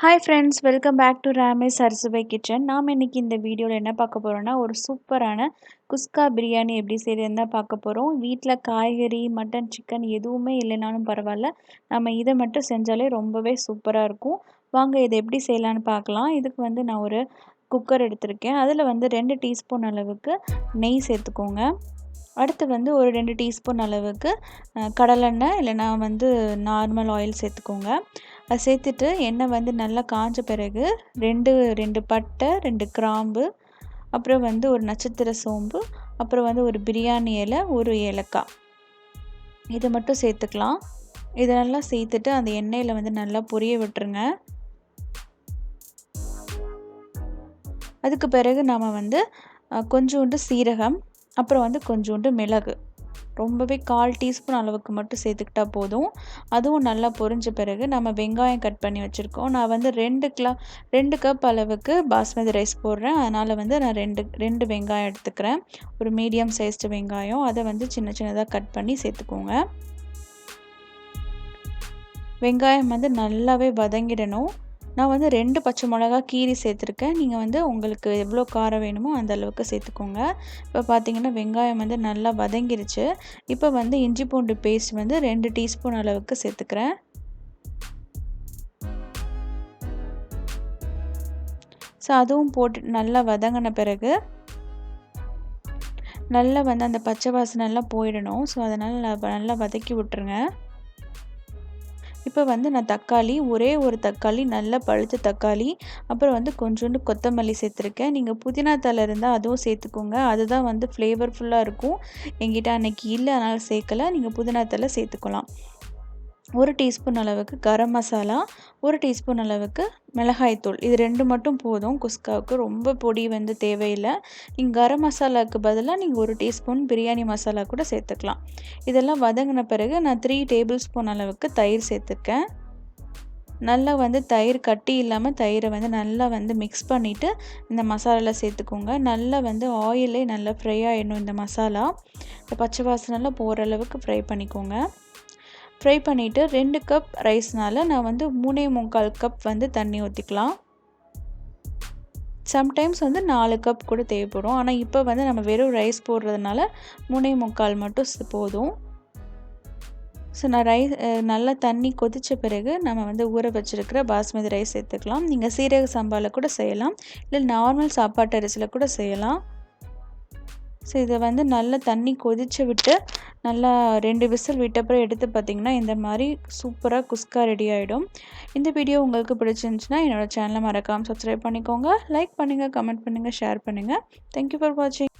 Hi friends, welcome back to Ramesh Arusuvai kitchen. நாம் இன்றைக்கி இந்த வீடியோவில் என்ன பார்க்க போகிறோன்னா, ஒரு சூப்பரான குஸ்கா பிரியாணி எப்படி செய்கிறதுன்னு தான் பார்க்க போகிறோம். வீட்டில் காய்கறி, மட்டன், சிக்கன் எதுவுமே இல்லைனாலும் பரவாயில்ல, நம்ம இதை மட்டும் செஞ்சாலே ரொம்பவே சூப்பராக இருக்கும். வாங்க இதை எப்படி செய்யலான்னு பார்க்கலாம். இதுக்கு வந்து நான் ஒரு குக்கர் எடுத்திருக்கேன். அதில் வந்து 2 டீஸ்பூன் அளவுக்கு நெய் சேர்த்துக்கோங்க. அடுத்து வந்து ஒரு 2 டீஸ்பூன் அளவுக்கு கடலெண்ணெய் இல்லைனா வந்து நார்மல் ஆயில் சேர்த்துக்கோங்க. அதை சேர்த்துட்டு எண்ணெய் வந்து நல்லா காஞ்ச பிறகு ரெண்டு பட்டை, 2 கிராம்பு, அப்புறம் வந்து ஒரு நட்சத்திர சோம்பு, அப்புறம் வந்து ஒரு பிரியாணி இலை, ஒரு ஏலக்காய், இதை மட்டும் சேர்த்துக்கலாம். இதை நல்லா சேர்த்துட்டு அந்த எண்ணெயில் வந்து நல்லா பொரிய விட்டுருங்க. அதுக்கு பிறகு நம்ம வந்து கொஞ்சோண்டு சீரகம், அப்புறம் வந்து கொஞ்சோண்டு மிளகு, ரொம்பவே 1/4 டீஸ்பூன் அளவுக்கு மட்டும் சேர்த்துக்கிட்டா போதும். அதுவும் நல்லா பொரிஞ்ச பிறகு நம்ம வெங்காயம் கட் பண்ணி வச்சுருக்கோம். நான் வந்து 2 கப் அளவுக்கு பாஸ்மதி ரைஸ் போடுறேன். அதனால் வந்து நான் ரெண்டு வெங்காயம் எடுத்துக்கிறேன். ஒரு மீடியம் சைஸ்டு வெங்காயம், அதை வந்து சின்ன சின்னதாக கட் பண்ணி சேர்த்துக்கோங்க. வெங்காயம் வந்து நல்லாவே வதங்கிடணும். நான் வந்து 2 பச்சை மிளகா கீரி சேர்த்துருக்கேன். நீங்கள் வந்து உங்களுக்கு எவ்வளோ காரம் வேணுமோ அந்த அளவுக்கு சேர்த்துக்கோங்க. இப்போ பார்த்தீங்கன்னா வெங்காயம் வந்து நல்லா வதங்கிருச்சு. இப்போ வந்து இஞ்சி பூண்டு பேஸ்ட் வந்து 2 டீஸ்பூன் அளவுக்கு சேர்த்துக்கிறேன். ஸோ அதுவும் போட்டு நல்லா வதங்கின பிறகு நல்லா வந்து அந்த பச்சை வாசனைலாம் போயிடணும். ஸோ அதனால் நல்லா வதக்கி விட்டுருங்க. இப்போ வந்து நான் தக்காளி, ஒரே ஒரு தக்காளி, நல்லா பழுத்த தக்காளி, அப்புறம் வந்து கொஞ்சோண்டு கொத்தமல்லி சேர்த்துருக்கேன். நீங்கள் புதினா தழை இருந்தால் அதுவும் சேர்த்துக்கோங்க. அதுதான் வந்து ஃப்ளேவர்ஃபுல்லாக இருக்கும். என்கிட்ட அன்றைக்கி இல்லை, அதனால் சேர்க்கலை. நீங்கள் புதினா தழை சேர்த்துக்கலாம். 1 டீஸ்பூன் அளவுக்கு கரம் மசாலா, 1 டீஸ்பூன் அளவுக்கு மிளகாய்த்தூள், இது 2 மட்டும் போதும் குஸ்காவுக்கு. ரொம்ப பொடி வந்து தேவையில்லை. நீங்கள் கரம் மசாலாவுக்கு பதிலாக நீங்கள் 1 டீஸ்பூன் பிரியாணி மசாலா கூட சேர்த்துக்கலாம். இதெல்லாம் வதங்கின பிறகு நான் 3 டேபிள் ஸ்பூன் அளவுக்கு தயிர் சேர்த்துருக்கேன். நல்லா வந்து தயிர் கட்டி இல்லாமல் தயிரை வந்து நல்லா வந்து மிக்ஸ் பண்ணிவிட்டு இந்த மசாலாவில் சேர்த்துக்கோங்க. நல்லா வந்து ஆயிலே நல்லா ஃப்ரை ஆகிடணும். இந்த மசாலா இந்த பச்சை வாசனைலாம் போகிற அளவுக்கு ஃப்ரை பண்ணிக்கோங்க. ஃப்ரை பண்ணிவிட்டு 2 கப் ரைஸ்னால் நான் வந்து 3/4 கப் வந்து தண்ணி ஊற்றிக்கலாம். சம்டைம்ஸ் வந்து 4 கப் கூட தேவைப்படும். ஆனால் இப்போ வந்து நம்ம வெறும் ரைஸ் போடுறதுனால 3/4 மட்டும் போதும். ஸோ நான் நல்லா தண்ணி கொதித்த பிறகு நம்ம வந்து ஊற வச்சுருக்கிற பாஸ்மதி ரைஸ் சேர்த்துக்கலாம். நீங்கள் சீரக சம்பாவில் கூட செய்யலாம், இல்லை நார்மல் சாப்பாட்டு அரிசியில் கூட செய்யலாம். ஸோ இதை வந்து நல்லா தண்ணி கொதித்து விட்டு நல்லா 2 விசில் விட்டப்புறம் எடுத்து பார்த்திங்கன்னா இந்த மாதிரி சூப்பராக குஸ்கா ரெடி ஆகிடும். இந்த வீடியோ உங்களுக்கு பிடிச்சிருந்துச்சுன்னா என்னோடய சேனலை மறக்காமல் சப்ஸ்கிரைப் பண்ணிக்கோங்க. லைக் பண்ணுங்கள், கமெண்ட் பண்ணுங்கள், ஷேர் பண்ணுங்கள். தேங்க்யூ ஃபார் வாட்சிங்.